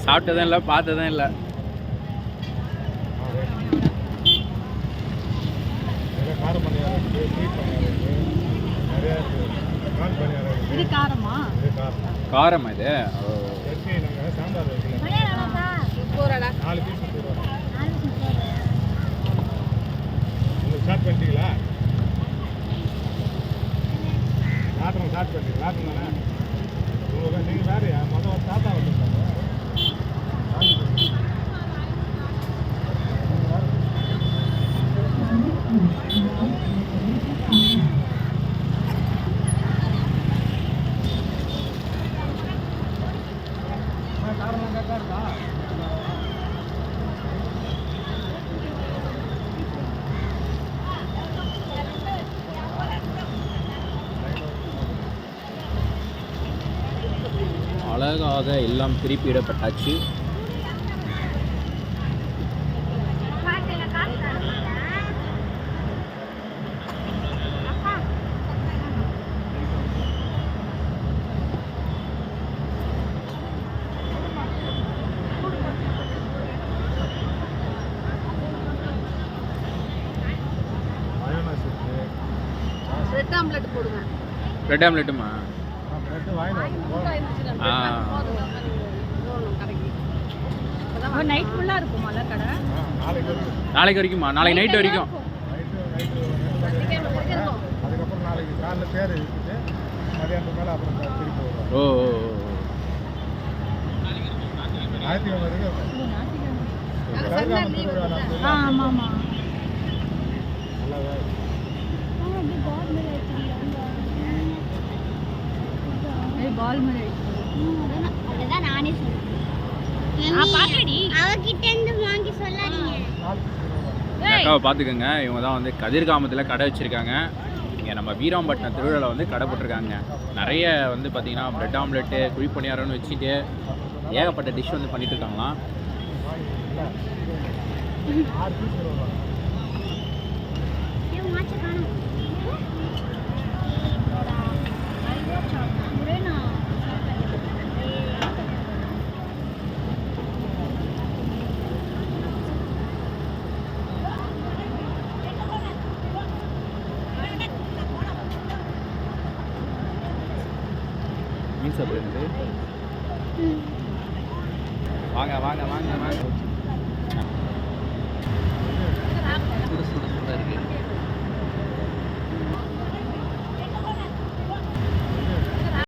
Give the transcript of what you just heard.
சாப்பிட்டதும் இல்லை, பார்த்ததும் இல்லை. காரமா இது? ஸ்டார்ட் பண்ணிட்டீங்களா? ஸ்டார்ட் பண்ணிட்டீங்களா? நீங்கள் வேறையா முதல் தாத்தா வந்துருக்காங்க. அழகாக எல்லாம் திருப்பிடப்பட்டாச்சு. பிரெட் ஆம்லெட் போடுங்க. பிரெட் ஆம்லெட்டுமா? நைட் ஃபுல்லா இருக்குமா கடை? நாளைக்கு வரைக்குமா? நாளைக்கு நைட் வரைக்கும். அதுக்கப்புறம் நாளைக்கு காலைல பேர் இழுத்துட்டு மதியானத்துக்கு மேலே அப்புறம் திருப்பி வருவோம். ஓ ஞாயிற்றுக்கிழமை வரைக்கும். ஆமாம். பால் மாதிரி அதுதான் நானே சொன்னேன். அவகிட்ட இருந்து வாங்கி சொல்லாதீங்க. அக்காவை பார்த்துக்கோங்க. இவங்க தான் வந்து கதிர்காமத்தில் கடை வச்சுருக்காங்க. இங்கே நம்ம வீராம்பட்டினம் திருவிழாவில் வந்து கடை போட்டிருக்காங்க. நிறைய வந்து பார்த்திங்கன்னா பிரெட் ஆம்லெட்டு, குழிப்பணியாரம்னு வச்சுட்டு ஏகப்பட்ட டிஷ் வந்து பண்ணிட்டு இருக்காங்களாம். மீன் சாப்பிடுறது. வாங்க வாங்க வாங்க வாங்க. சுட சுட சுட சுட இருக்கு.